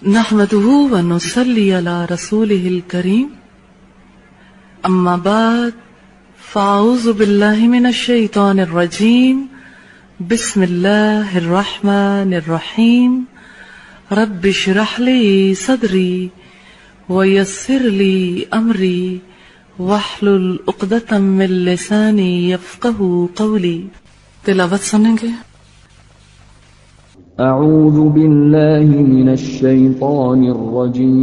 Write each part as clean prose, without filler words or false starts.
نحمده ونصلي على رسوله الكريم أما بعد فأعوذ بالله من الشيطان الرجيم بسم الله الرحمن الرحيم رب اشرح لي صدري ويسر لي أمري واحلل عقدة من لساني يفقهوا قولي. تلاوت سنیں گے. أعوذ بالله من الشيطان الرجيم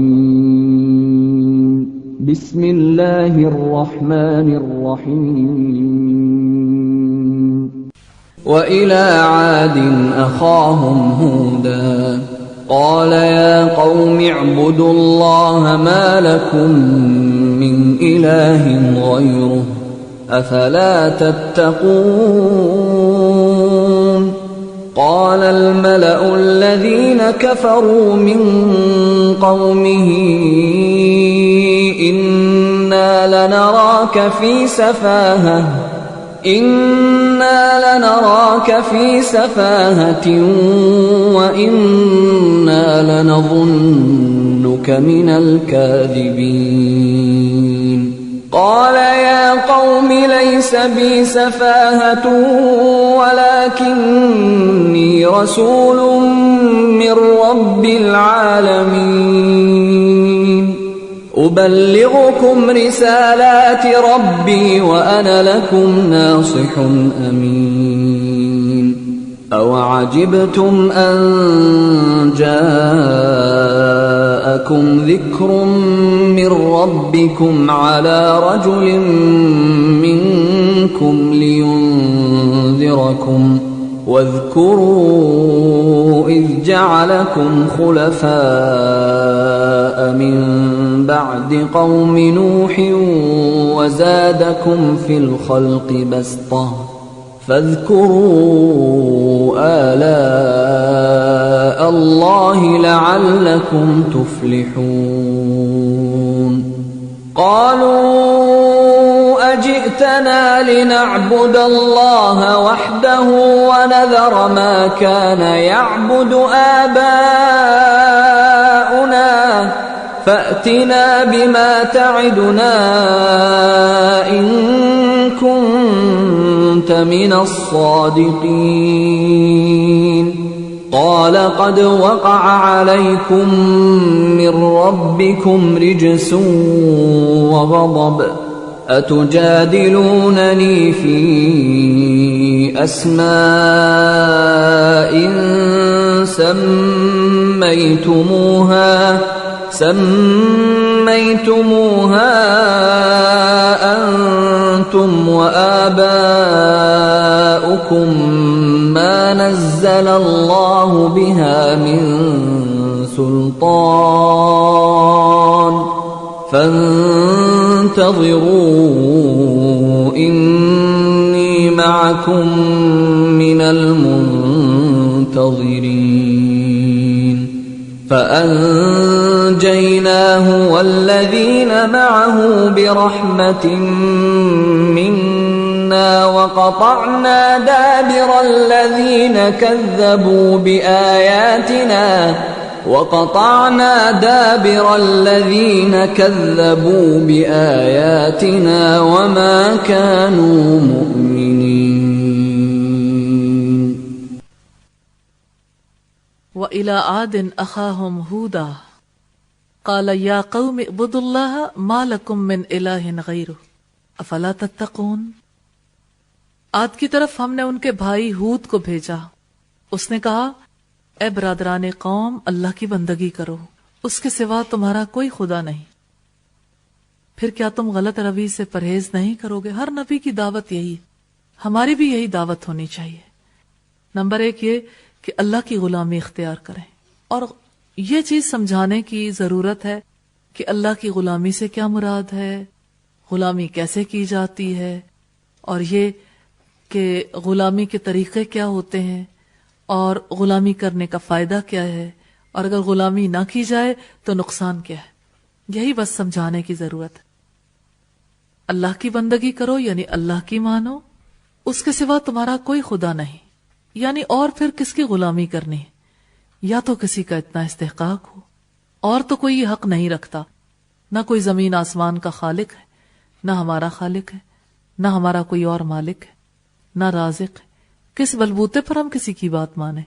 بسم الله الرحمن الرحيم وإلى عاد أخاهم هودا قال يا قوم اعبدوا الله ما لكم من إله غيره أفلا تتقون قال الملأ الذين كفروا من قومه إنا لنراك في سفاهة وإنا لنظنك من الكاذبين قال يا قوم ليس بي سفاهة ولكني رسول من رب العالمين أبلغكم رسالات ربي وأنا لكم ناصح أمين أوعجبتم أن جاءكم ذكر من ربكم على رجل منكم لينذركم واذكروا إذ جعلكم خلفاء من بعد قوم نوح وزادكم في الخلق بسطة فاذكروا آلاء الله لعلكم تفلحون قالوا أجئتنا لنعبد الله وحده ونذر ما كان يعبد آباؤنا فأتنا بما تعدنا إن كنت من الصادقين قال قد وقع عليكم من ربكم رجس وغضب أتجادلونني في أسماء سميتموها أنتم وآباؤكم ما نزل الله بها من سلطان فانتظروا إني معكم من المنتظرين فأنجيناه والذين معه برحمة منا وقطعنا دابر الذين كذبوا بآياتنا وما كانوا مؤمنين. وإلى عاد أخاهم هودا قال يا قوم اعبدوا الله ما لكم من إله غيره أفلا تتقون. عاد کی طرف ہم نے ان کے بھائی ہود کو بھیجا. اس نے کہا اے برادران قوم اللہ کی بندگی کرو، اس کے سوا تمہارا کوئی خدا نہیں. پھر کیا تم غلط روی سے پرہیز نہیں کرو گے؟ ہر نبی کی دعوت یہی، ہماری بھی یہی دعوت ہونی چاہیے. نمبر 1 یہ کہ اللہ کی غلامی اختیار کریں، اور یہ چیز سمجھانے کی ضرورت ہے کہ اللہ کی غلامی سے کیا مراد ہے، غلامی کیسے کی جاتی ہے، اور یہ کہ غلامی کے طریقے کیا ہوتے ہیں، اور غلامی کرنے کا فائدہ کیا ہے، اور اگر غلامی نہ کی جائے تو نقصان کیا ہے. یہی بس سمجھانے کی ضرورت ہے. اللہ کی بندگی کرو یعنی اللہ کی مانو، اس کے سوا تمہارا کوئی خدا نہیں. یعنی اور پھر کس کی غلامی کرنی ہے؟ یا تو کسی کا اتنا استحقاق ہو اور تو کوئی یہ حق نہیں رکھتا، نہ کوئی زمین آسمان کا خالق ہے، نہ ہمارا خالق ہے، نہ ہمارا کوئی اور مالک ہے، نہ رازق ہے، کس بلبوتے پر ہم کسی کی بات مانیں؟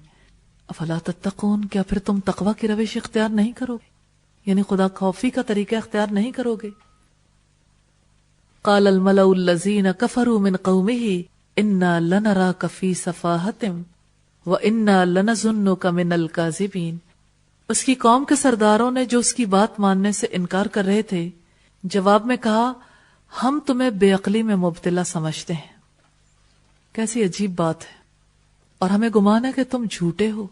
افلا تتقون، کیا پھر تم تقوی کی روش اختیار نہیں کرو گے، یعنی خدا خوفی کا طریقہ اختیار نہیں کرو گے؟ قال الملأ الذین کفروا من قومه انا لنراک فی سفاہۃ وانا لنظنک من الکاذبین۔ اس کی قوم کے سرداروں نے جو اس کی بات ماننے سے انکار کر رہے تھے، جواب میں کہا ہم تمہیں بے عقلی میں مبتلا سمجھتے ہیں۔ کیسی عجیب بات ہے، اور ہمیں گمان ہے کہ تم جھوٹے ہو۔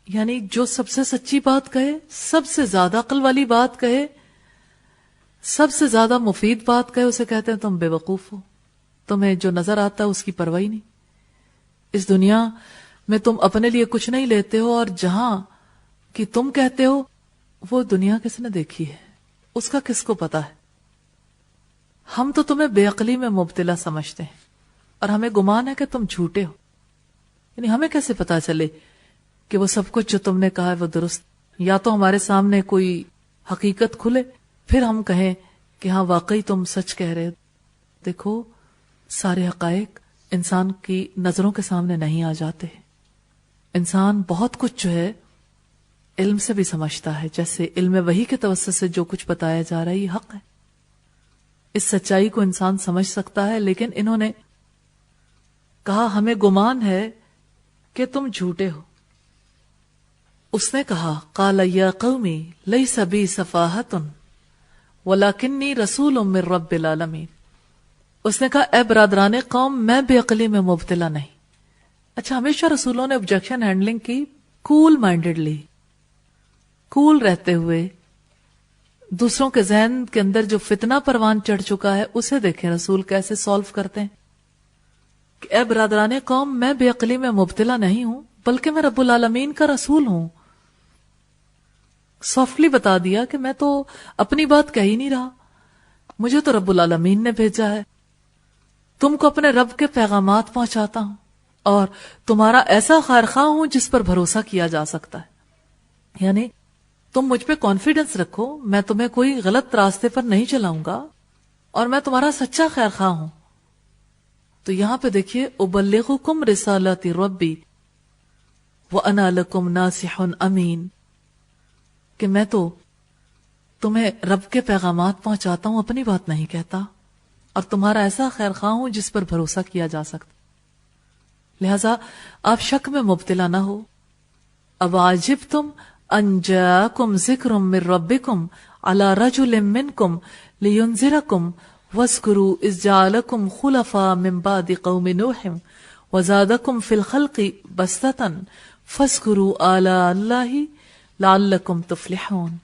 یعنی جو سب سے سچی بات کہے، سب سے زیادہ عقل والی بات کہے، سب سے زیادہ مفید بات کہے، اسے کہتے ہیں تم بے وقوف ہو، تمہیں جو نظر آتا ہے اس کی پرواہ نہیں۔ اس دنیا میں تم اپنے لیے کچھ نہیں لیتے ہو، اور جہاں کہ تم کہتے ہو وہ دنیا کس نے دیکھی ہے، اس کا کس کو پتا ہے؟ ہم تو تمہیں بے عقلی میں مبتلا سمجھتے ہیں، اور ہمیں گمان ہے کہ تم جھوٹے ہو۔ یعنی ہمیں کیسے پتا چلے کہ وہ سب کچھ جو تم نے کہا ہے وہ درست؟ یا تو ہمارے سامنے کوئی حقیقت کھلے، پھر ہم کہیں کہ ہاں واقعی تم سچ کہہ رہے ہو۔ دیکھو، سارے حقائق انسان کی نظروں کے سامنے نہیں آ جاتے۔ انسان بہت کچھ جو ہے علم سے بھی سمجھتا ہے، جیسے علم وحی کے توسط سے جو کچھ بتایا جا رہا ہے یہ حق ہے، اس سچائی کو انسان سمجھ سکتا ہے۔ لیکن انہوں نے کہا ہمیں گمان ہے کہ تم جھوٹے ہو۔ اس نے کہا قال یا قومی لیس بی سفاہۃ ولکنی رسول من رب العالمین۔ اس نے کہا اے برادران قوم، میں بے عقلی میں مبتلا نہیں۔ اچھا، ہمیشہ رسولوں نے آبجیکشن ہینڈلنگ کی کول مائنڈڈلی، کول رہتے ہوئے۔ دوسروں کے ذہن کے اندر جو فتنہ پروان چڑھ چکا ہے اسے دیکھیں رسول کیسے سالو کرتے ہیں کہ اے برادران قوم، میں بے عقلی میں مبتلا نہیں ہوں، بلکہ میں رب العالمین کا رسول ہوں۔ سافٹلی بتا دیا کہ میں تو اپنی بات کہہ ہی نہیں رہا، مجھے تو رب العالمین نے بھیجا ہے، تم کو اپنے رب کے پیغامات پہنچاتا ہوں، اور تمہارا ایسا خیرخواہ ہوں جس پر بھروسہ کیا جا سکتا ہے۔ یعنی تم مجھ پہ کانفیڈنس رکھو، میں تمہیں کوئی غلط راستے پر نہیں چلاؤں گا، اور میں تمہارا سچا خیرخواہ ہوں۔ تو یہاں پہ دیکھیے ابلغکم رسالات ربی وانا لکم ناصح امین، کہ میں تو تمہیں رب کے پیغامات پہنچاتا ہوں، اپنی بات نہیں کہتا، اور تمہارا ایسا خیرخواہ ہوں جس پر بھروسہ کیا جا سکتا۔ لہذا آپ شک میں مبتلا نہ ہو۔ اب عجبتم ان جاءکم ذکر من ربکم علی رجل منکم لینذرکم واذکروا اذ جعلکم خلفاء من بعد قوم نوح وزادکم فی الخلق بسطۃ فاذکروا آلاء اللہ لعلکم تفلحون۔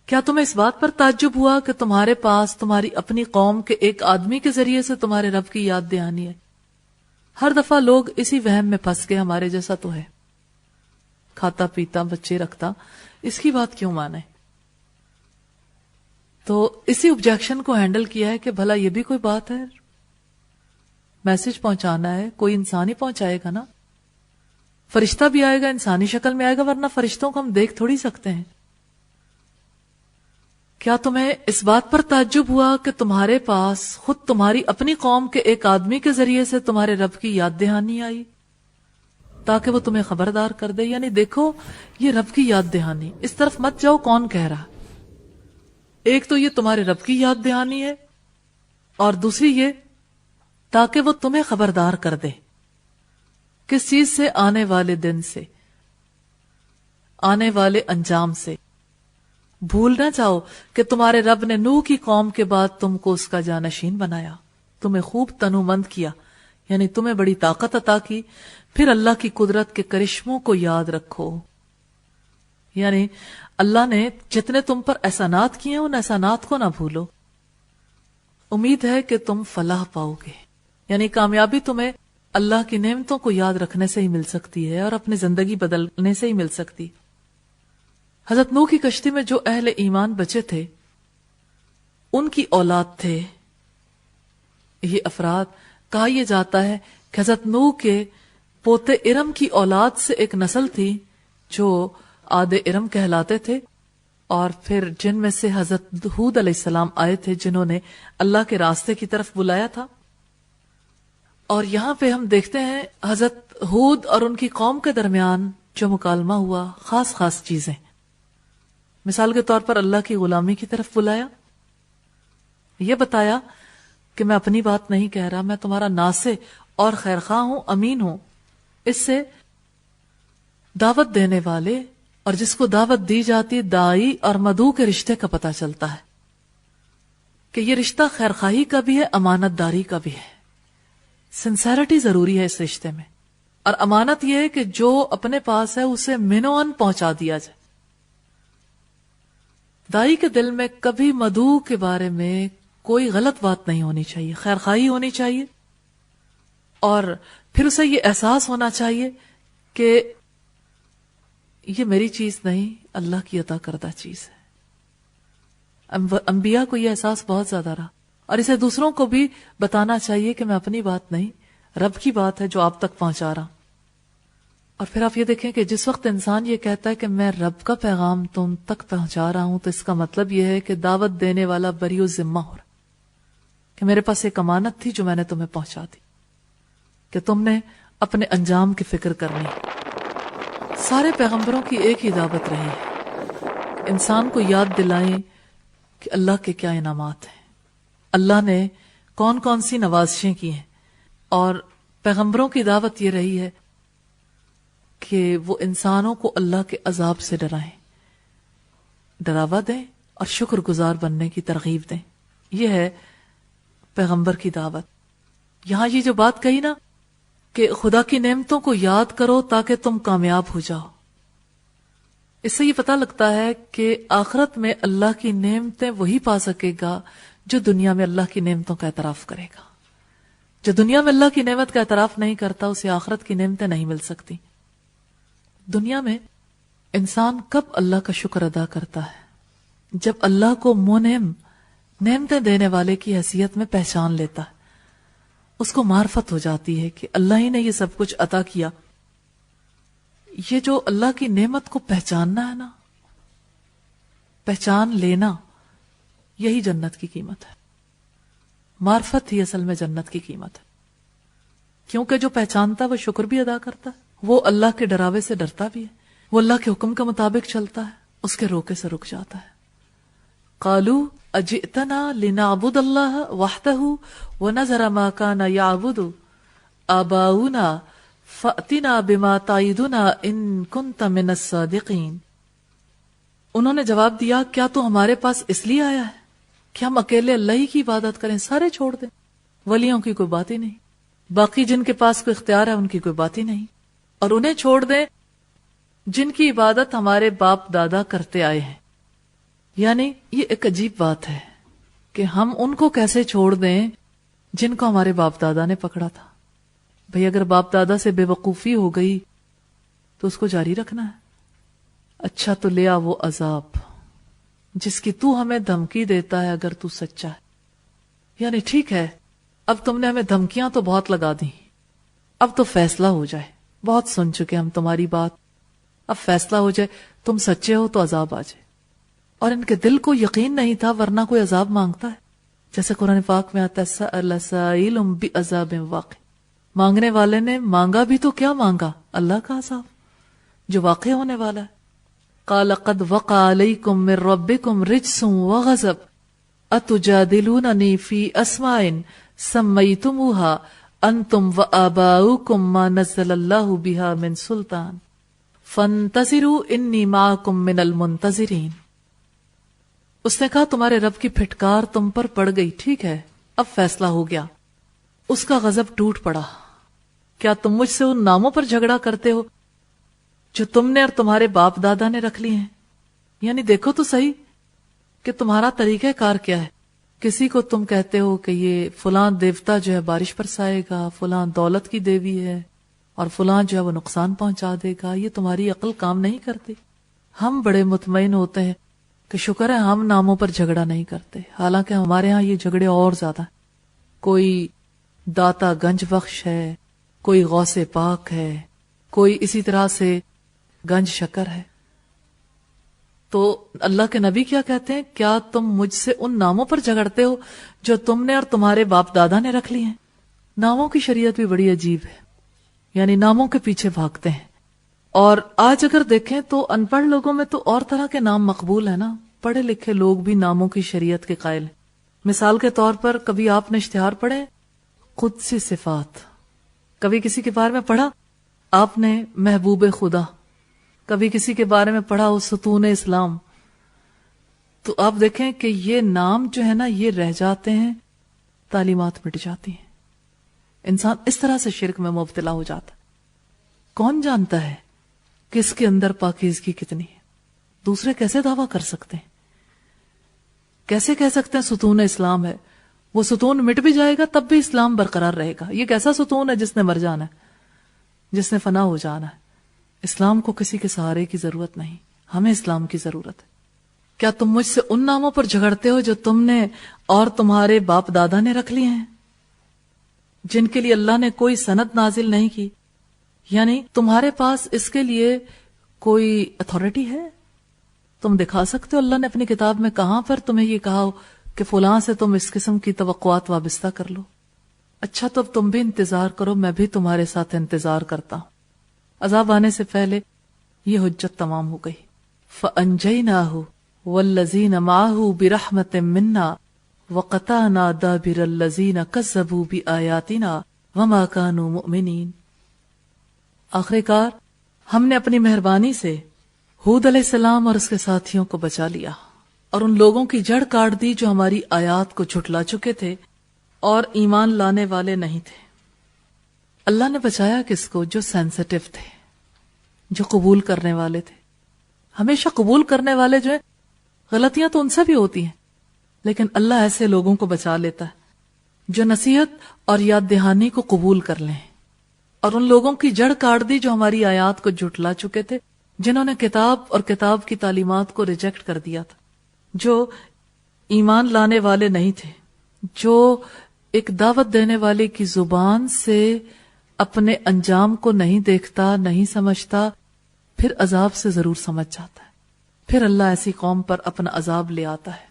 کیا تمہیں اس بات پر تعجب ہوا کہ تمہارے پاس تمہاری اپنی قوم کے ایک آدمی کے ذریعے سے تمہارے رب کی یاد دہانی ہے؟ ہر دفعہ لوگ اسی وہم میں پھنس کے ہمارے جیسا تو ہے، کھاتا پیتا بچے رکھتا، اس کی بات کیوں مانے؟ تو اسی آبجیکشن کو ہینڈل کیا ہے کہ بھلا یہ بھی کوئی بات ہے، میسج پہنچانا ہے، کوئی انسان ہی پہنچائے گا نا، فرشتہ بھی آئے گا، انسانی شکل میں آئے گا، ورنہ فرشتوں کو ہم دیکھ تھوڑی سکتے ہیں۔ کیا تمہیں اس بات پر تعجب ہوا کہ تمہارے پاس خود تمہاری اپنی قوم کے ایک آدمی کے ذریعے سے تمہارے رب کی یاد دہانی آئی تاکہ وہ تمہیں خبردار کر دے؟ یعنی دیکھو، یہ رب کی یاد دہانی، اس طرف مت جاؤ کون کہہ رہا۔ ایک تو یہ تمہارے رب کی یاد دہانی ہے، اور دوسری یہ تاکہ وہ تمہیں خبردار کر دے۔ کس چیز سے؟ آنے والے دن سے، آنے والے انجام سے۔ بھول نہ جاؤ کہ تمہارے رب نے نوح کی قوم کے بعد تم کو اس کا جانشین بنایا، تمہیں خوب تنومند کیا، یعنی تمہیں بڑی طاقت عطا کی۔ پھر اللہ کی قدرت کے کرشموں کو یاد رکھو، یعنی اللہ نے جتنے تم پر احسانات کیے ہیں ان احسانات کو نہ بھولو۔ امید ہے کہ تم فلاح پاؤ گے، یعنی کامیابی تمہیں اللہ کی نعمتوں کو یاد رکھنے سے ہی مل سکتی ہے، اور اپنی زندگی بدلنے سے ہی مل سکتی۔ حضرت نوح کی کشتی میں جو اہل ایمان بچے تھے ان کی اولاد تھے یہ افراد۔ کہا یہ جاتا ہے کہ حضرت نوح کے پوتے ارم کی اولاد سے ایک نسل تھی جو عاد ارم کہلاتے تھے، اور پھر جن میں سے حضرت ہود علیہ السلام آئے تھے جنہوں نے اللہ کے راستے کی طرف بلایا تھا۔ اور یہاں پہ ہم دیکھتے ہیں حضرت ہود اور ان کی قوم کے درمیان جو مکالمہ ہوا، خاص خاص چیزیں، مثال کے طور پر اللہ کی غلامی کی طرف بلایا، یہ بتایا کہ میں اپنی بات نہیں کہہ رہا، میں تمہارا ناصح اور خیرخواہ ہوں، امین ہوں۔ اس سے دعوت دینے والے اور جس کو دعوت دی جاتی دائی اور مدعو کے رشتے کا پتہ چلتا ہے کہ یہ رشتہ خیرخواہی کا بھی ہے، امانت داری کا بھی ہے، سنسیرٹی ضروری ہے اس رشتے میں، اور امانت یہ ہے کہ جو اپنے پاس ہے اسے منوان پہنچا دیا جائے۔ دائی کے دل میں کبھی مدعو کے بارے میں کوئی غلط بات نہیں ہونی چاہیے، خیرخواہی ہونی چاہیے، اور پھر اسے یہ احساس ہونا چاہیے کہ یہ میری چیز نہیں، اللہ کی عطا کردہ چیز ہے۔ انبیاء کو یہ احساس بہت زیادہ رہا، اور اسے دوسروں کو بھی بتانا چاہیے کہ میں اپنی بات نہیں، رب کی بات ہے جو آپ تک پہنچا رہا۔ اور پھر آپ یہ دیکھیں کہ جس وقت انسان یہ کہتا ہے کہ میں رب کا پیغام تم تک پہنچا رہا ہوں، تو اس کا مطلب یہ ہے کہ دعوت دینے والا بری و ذمہ ہو رہا کہ میرے پاس ایک امانت تھی جو میں نے تمہیں پہنچا دی، کہ تم نے اپنے انجام کی فکر کرنی۔ سارے پیغمبروں کی ایک ہی دعوت رہی ہے، انسان کو یاد دلائیں کہ اللہ کے کیا انعامات ہیں، اللہ نے کون کون سی نوازشیں کی ہیں، اور پیغمبروں کی دعوت یہ رہی ہے کہ وہ انسانوں کو اللہ کے عذاب سے ڈرائیں، ڈراوا دیں اور شکر گزار بننے کی ترغیب دیں۔ یہ ہے پیغمبر کی دعوت۔ یہاں یہ جو بات کہی نا کہ خدا کی نعمتوں کو یاد کرو تاکہ تم کامیاب ہو جاؤ، اس سے یہ پتہ لگتا ہے کہ آخرت میں اللہ کی نعمتیں وہی پا سکے گا جو دنیا میں اللہ کی نعمتوں کا اعتراف کرے گا۔ جو دنیا میں اللہ کی نعمت کا اعتراف نہیں کرتا اسے آخرت کی نعمتیں نہیں مل سکتی۔ دنیا میں انسان کب اللہ کا شکر ادا کرتا ہے؟ جب اللہ کو منعم، نعمتیں دینے والے کی حیثیت میں پہچان لیتا ہے، اس کو معرفت ہو جاتی ہے کہ اللہ ہی نے یہ سب کچھ عطا کیا۔ یہ جو اللہ کی نعمت کو پہچاننا ہے نا، پہچان لینا، یہی جنت کی قیمت ہے۔ معرفت ہی اصل میں جنت کی قیمت ہے، کیونکہ جو پہچانتا ہے وہ شکر بھی ادا کرتا ہے، وہ اللہ کے ڈراوے سے ڈرتا بھی ہے، وہ اللہ کے حکم کے مطابق چلتا ہے، اس کے روکے سے رک جاتا ہے۔ قالوا اجئتنا لنعبد اللہ وحدہ ونذر ما کان یعبد آباؤنا فأتنا بما تعیدنا ان کنت من الصادقین۔ انہوں نے جواب دیا، کیا تو ہمارے پاس اس لیے آیا ہے کہ ہم اکیلے اللہ ہی کی عبادت کریں، سارے چھوڑ دیں، ولیوں کی کوئی بات ہی نہیں، باقی جن کے پاس کوئی اختیار ہے ان کی کوئی بات ہی نہیں، اور انہیں چھوڑ دیں جن کی عبادت ہمارے باپ دادا کرتے آئے ہیں۔ یعنی یہ ایک عجیب بات ہے کہ ہم ان کو کیسے چھوڑ دیں جن کو ہمارے باپ دادا نے پکڑا تھا۔ بھئی اگر باپ دادا سے بے وقوفی ہو گئی تو اس کو جاری رکھنا ہے۔ اچھا تو لیا وہ عذاب جس کی تو ہمیں دھمکی دیتا ہے اگر تو سچا ہے۔ یعنی ٹھیک ہے، اب تم نے ہمیں دھمکیاں تو بہت لگا دی، اب تو فیصلہ ہو جائے، بہت سن چکے ہم تمہاری بات، اب فیصلہ ہو جائے، تم سچے ہو تو عذاب آ جائے۔ اور ان کے دل کو یقین نہیں تھا، ورنہ کوئی عذاب مانگتا ہے؟ جیسے قرآن پاک میں آتا ہے سأل سائل بعذاب واقع، مانگنے والے نے مانگا بھی تو کیا مانگا؟ اللہ کا عذاب جو واقع ہونے والا ہے۔ قال قد وقع علیکم من ربکم رجس وغضب اتجادلوننی فی اسماء سمیتموها انتم وآباؤکم ما نزل اللہ بها من سلطان فانتظروا انی معکم من المنتظرین۔ اس نے کہا تمہارے رب کی پھٹکار تم پر پڑ گئی، ٹھیک ہے، اب فیصلہ ہو گیا، اس کا غضب ٹوٹ پڑا۔ کیا تم مجھ سے ان ناموں پر جھگڑا کرتے ہو جو تم نے اور تمہارے باپ دادا نے رکھ لی ہیں؟ یعنی دیکھو تو صحیح کہ تمہارا طریقہ کار کیا ہے۔ کسی کو تم کہتے ہو کہ یہ فلاں دیوتا جو ہے بارش برسائے گا، فلاں دولت کی دیوی ہے، اور فلاں جو ہے وہ نقصان پہنچا دے گا۔ یہ تمہاری عقل کام نہیں کرتی۔ ہم بڑے مطمئن ہوتے ہیں کہ شکر ہے ہم ناموں پر جھگڑا نہیں کرتے، حالانکہ ہمارے ہاں یہ جھگڑے اور زیادہ ہیں۔ کوئی داتا گنج بخش ہے، کوئی غوث پاک ہے، کوئی اسی طرح سے گنج شکر ہے۔ تو اللہ کے نبی کیا کہتے ہیں؟ کیا تم مجھ سے ان ناموں پر جھگڑتے ہو جو تم نے اور تمہارے باپ دادا نے رکھ لی ہیں؟ ناموں کی شریعت بھی بڑی عجیب ہے، یعنی ناموں کے پیچھے بھاگتے ہیں. اور آج اگر دیکھیں تو ان پڑھ لوگوں میں تو اور طرح کے نام مقبول ہیں نا، پڑھے لکھے لوگ بھی ناموں کی شریعت کے قائل ہیں. مثال کے طور پر کبھی آپ نے اشتہار پڑھے قدسی صفات، کبھی کسی کے بارے میں پڑھا آپ نے محبوب خدا، کبھی کسی کے بارے میں پڑھا وہ ستون اسلام. تو آپ دیکھیں کہ یہ نام جو ہے نا یہ رہ جاتے ہیں، تعلیمات مٹ جاتی ہیں، انسان اس طرح سے شرک میں مبتلا ہو جاتا. کون جانتا ہے کہ اس کے اندر پاکیزگی کتنی ہے؟ دوسرے کیسے دعویٰ کر سکتے ہیں؟ کیسے کہہ سکتے ہیں ستون اسلام ہے؟ وہ ستون مٹ بھی جائے گا تب بھی اسلام برقرار رہے گا. یہ کیسا ستون ہے جس نے مر جانا ہے، جس نے فنا ہو جانا ہے؟ اسلام کو کسی کے سہارے کی ضرورت نہیں، ہمیں اسلام کی ضرورت ہے. کیا تم مجھ سے ان ناموں پر جھگڑتے ہو جو تم نے اور تمہارے باپ دادا نے رکھ لیے ہیں، جن کے لیے اللہ نے کوئی سند نازل نہیں کی؟ یعنی تمہارے پاس اس کے لیے کوئی اتھارٹی ہے؟ تم دکھا سکتے ہو اللہ نے اپنی کتاب میں کہاں پر تمہیں یہ کہا ہو کہ فلاں سے تم اس قسم کی توقعات وابستہ کر لو؟ اچھا تو اب تم بھی انتظار کرو، میں بھی تمہارے ساتھ انتظار کرتا ہوں. عذاب آنے سے پہلے یہ حجت تمام ہو گئی. فَأَنْجَيْنَاهُ وَالَّذِينَ مَعَهُ بِرَحْمَةٍ مِنَّا وَقَطَعْنَا دَابِرَ الَّذِينَ كَذَّبُوا بِآيَاتِنَا وَمَا كَانُوا مُؤْمِنِينَ. آخر کار ہم نے اپنی مہربانی سے ہود علیہ السلام اور اس کے ساتھیوں کو بچا لیا اور ان لوگوں کی جڑ کاٹ دی جو ہماری آیات کو جھٹلا چکے تھے اور ایمان لانے والے نہیں تھے. اللہ نے بچایا کس کو؟ جو سینسٹیو تھے، جو قبول کرنے والے تھے. ہمیشہ قبول کرنے والے جو ہیں، غلطیاں تو ان سے بھی ہوتی ہیں لیکن اللہ ایسے لوگوں کو بچا لیتا ہے جو نصیحت اور یاد دہانی کو قبول کر لیں. اور ان لوگوں کی جڑ کاٹ دی جو ہماری آیات کو جھٹلا چکے تھے، جنہوں نے کتاب اور کتاب کی تعلیمات کو ریجیکٹ کر دیا تھا، جو ایمان لانے والے نہیں تھے، جو ایک دعوت دینے والے کی زبان سے اپنے انجام کو نہیں دیکھتا، نہیں سمجھتا، پھر عذاب سے ضرور سمجھ جاتا ہے. پھر اللہ ایسی قوم پر اپنا عذاب لے آتا ہے.